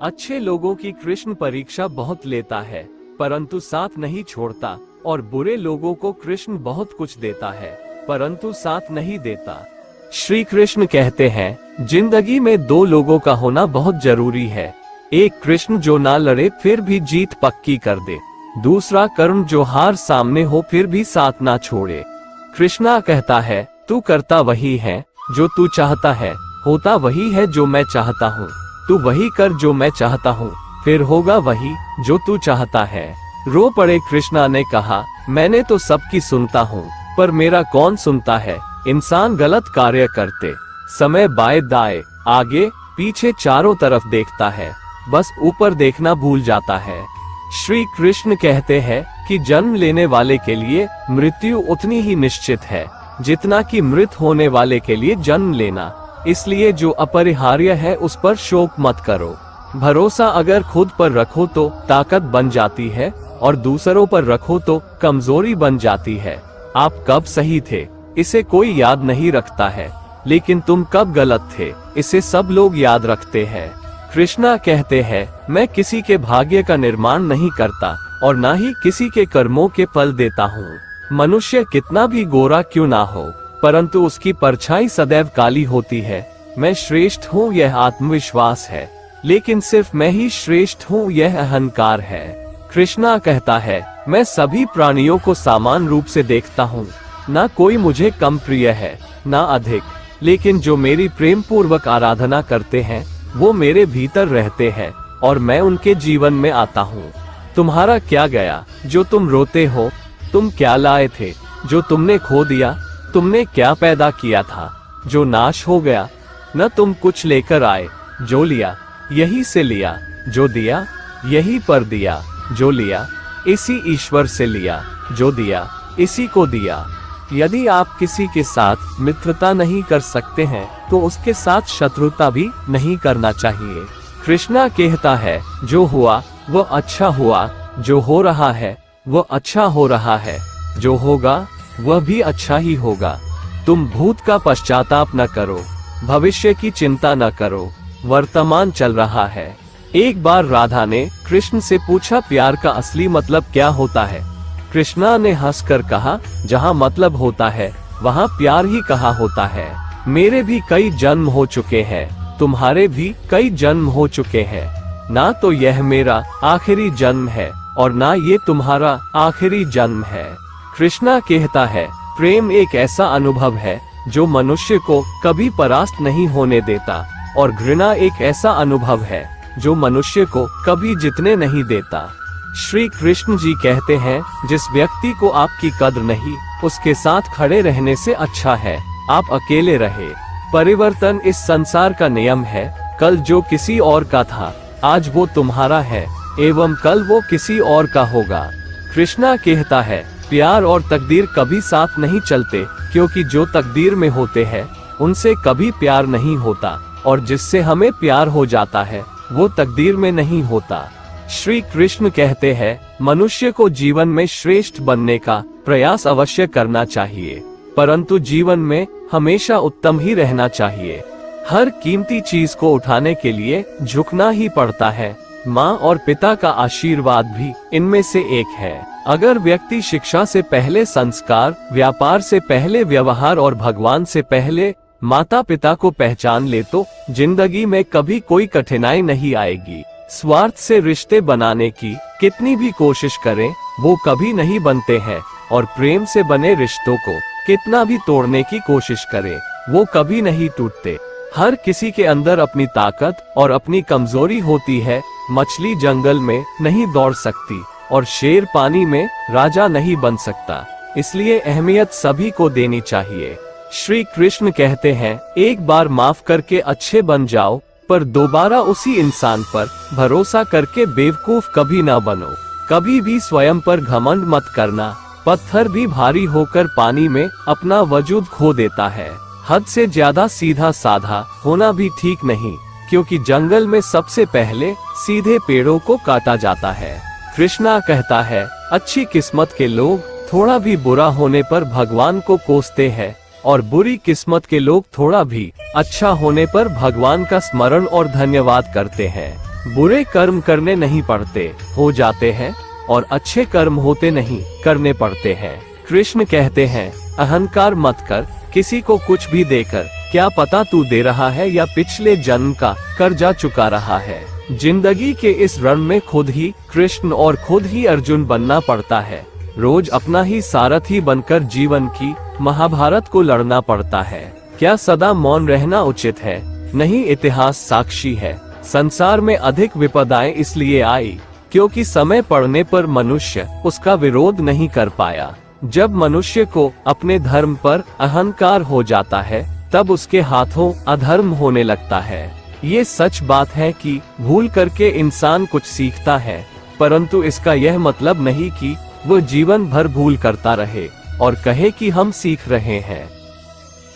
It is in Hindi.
अच्छे लोगों की कृष्ण परीक्षा बहुत लेता है, परंतु साथ नहीं छोड़ता, और बुरे लोगों को कृष्ण बहुत कुछ देता है, परंतु साथ नहीं देता। श्री कृष्ण कहते हैं, जिंदगी में दो लोगों का होना बहुत जरूरी है। एक कृष्ण जो ना लड़े फिर भी जीत पक्की कर दे, दूसरा कर्ण जो हार सामने हो फिर भी साथ ना छोड़े। कृष्णा कहता है, तू करता वही है जो तू चाहता है, होता वही है जो मैं चाहता हूँ। तू वही कर जो मैं चाहता हूँ, फिर होगा वही जो तू चाहता है। रो पड़े कृष्णा ने कहा, मैंने तो सबकी सुनता हूँ, पर मेरा कौन सुनता है। इंसान गलत कार्य करते समय बाएं दाएं आगे पीछे चारों तरफ देखता है, बस ऊपर देखना भूल जाता है। श्री कृष्ण कहते हैं कि जन्म लेने वाले के लिए मृत्यु उतनी ही निश्चित है जितना कि मृत होने वाले के लिए जन्म लेना। इसलिए जो अपरिहार्य है उस पर शोक मत करो। भरोसा अगर खुद पर रखो तो ताकत बन जाती है, और दूसरों पर रखो तो कमजोरी बन जाती है। आप कब सही थे इसे कोई याद नहीं रखता है, लेकिन तुम कब गलत थे इसे सब लोग याद रखते हैं। कृष्णा कहते हैं, मैं किसी के भाग्य का निर्माण नहीं करता और ना ही किसी के कर्मों के फल देता हूँ। मनुष्य कितना भी गोरा क्यों ना हो, परंतु उसकी परछाई सदैव काली होती है। मैं श्रेष्ठ हूँ यह आत्मविश्वास है, लेकिन सिर्फ मैं ही श्रेष्ठ हूँ यह अहंकार है। कृष्णा कहता है, मैं सभी प्राणियों को समान रूप से देखता हूँ, ना कोई मुझे कम प्रिय है ना अधिक, लेकिन जो मेरी प्रेम पूर्वक आराधना करते हैं वो मेरे भीतर रहते हैं और मैं उनके जीवन में आता हूँ। तुम्हारा क्या गया जो तुम रोते हो, तुम क्या लाए थे जो तुमने खो दिया, तुमने क्या पैदा किया था जो नाश हो गया। न तुम कुछ लेकर आए, जो लिया यही से लिया, जो दिया यही पर दिया, जो लिया इसी ईश्वर से लिया, जो दिया इसी को दिया। यदि आप किसी के साथ मित्रता नहीं कर सकते हैं तो उसके साथ शत्रुता भी नहीं करना चाहिए। कृष्णा कहता है, जो हुआ वो अच्छा हुआ, जो हो रहा है वो अच्छा हो रहा है, जो होगा वह भी अच्छा ही होगा। तुम भूत का पश्चाताप न करो, भविष्य की चिंता न करो, वर्तमान चल रहा है। एक बार राधा ने कृष्ण से पूछा, प्यार का असली मतलब क्या होता है। कृष्णा ने हंसकर कहा, जहाँ मतलब होता है वहाँ प्यार ही कहा होता है। मेरे भी कई जन्म हो चुके हैं, तुम्हारे भी कई जन्म हो चुके हैं, ना तो यह मेरा आखिरी जन्म है और ना ये तुम्हारा आखिरी जन्म है। कृष्णा कहता है, प्रेम एक ऐसा अनुभव है जो मनुष्य को कभी परास्त नहीं होने देता, और घृणा एक ऐसा अनुभव है जो मनुष्य को कभी जीतने नहीं देता। श्री कृष्ण जी कहते हैं, जिस व्यक्ति को आपकी कद्र नहीं, उसके साथ खड़े रहने से अच्छा है आप अकेले रहे। परिवर्तन इस संसार का नियम है। कल जो किसी और का था आज वो तुम्हारा है, एवं कल वो किसी और का होगा। कृष्णा कहता है, प्यार और तकदीर कभी साथ नहीं चलते, क्योंकि जो तकदीर में होते हैं उनसे कभी प्यार नहीं होता, और जिससे हमें प्यार हो जाता है वो तकदीर में नहीं होता। श्री कृष्ण कहते हैं, मनुष्य को जीवन में श्रेष्ठ बनने का प्रयास अवश्य करना चाहिए, परंतु जीवन में हमेशा उत्तम ही रहना चाहिए। हर कीमती चीज को उठाने के लिए झुकना ही पड़ता है। माँ और पिता का आशीर्वाद भी इनमें से एक है। अगर व्यक्ति शिक्षा से पहले संस्कार, व्यापार से पहले व्यवहार और भगवान से पहले माता पिता को पहचान ले तो जिंदगी में कभी कोई कठिनाई नहीं आएगी। स्वार्थ से रिश्ते बनाने की कितनी भी कोशिश करें वो कभी नहीं बनते हैं, और प्रेम से बने रिश्तों को कितना भी तोड़ने की कोशिश करें वो कभी नहीं टूटते। हर किसी के अंदर अपनी ताकत और अपनी कमजोरी होती है। मछली जंगल में नहीं दौड़ सकती और शेर पानी में राजा नहीं बन सकता, इसलिए अहमियत सभी को देनी चाहिए। श्री कृष्ण कहते हैं, एक बार माफ करके अच्छे बन जाओ, पर दोबारा उसी इंसान पर भरोसा करके बेवकूफ कभी ना बनो। कभी भी स्वयं पर घमंड मत करना। पत्थर भी भारी होकर पानी में अपना वजूद खो देता है। हद से ज्यादा सीधा साधा होना भी ठीक नहीं, क्योंकि जंगल में सबसे पहले सीधे पेड़ों को काटा जाता है। कृष्णा कहता है, अच्छी किस्मत के लोग थोड़ा भी बुरा होने पर भगवान को कोसते हैं, और बुरी किस्मत के लोग थोड़ा भी अच्छा होने पर भगवान का स्मरण और धन्यवाद करते हैं। बुरे कर्म करने नहीं पड़ते, हो जाते हैं, और अच्छे कर्म होते नहीं, करने पड़ते हैं। कृष्ण कहते हैं, अहंकार मत कर, किसी को कुछ भी देकर, क्या पता तू दे रहा है या पिछले जन्म का कर्जा चुका रहा है। जिंदगी के इस रण में खुद ही कृष्ण और खुद ही अर्जुन बनना पड़ता है। रोज अपना ही सारथी बनकर जीवन की महाभारत को लड़ना पड़ता है। क्या सदा मौन रहना उचित है? नहीं, इतिहास साक्षी है। संसार में अधिक विपदाएं इसलिए आई क्योंकि समय पड़ने पर मनुष्य उसका विरोध नहीं कर पाया। जब मनुष्य को अपने धर्म पर अहंकार हो जाता है, तब उसके हाथों अधर्म होने लगता है। ये सच बात है कि भूल करके इंसान कुछ सीखता है, परंतु इसका यह मतलब नहीं कि वो जीवन भर भूल करता रहे और कहे कि हम सीख रहे हैं।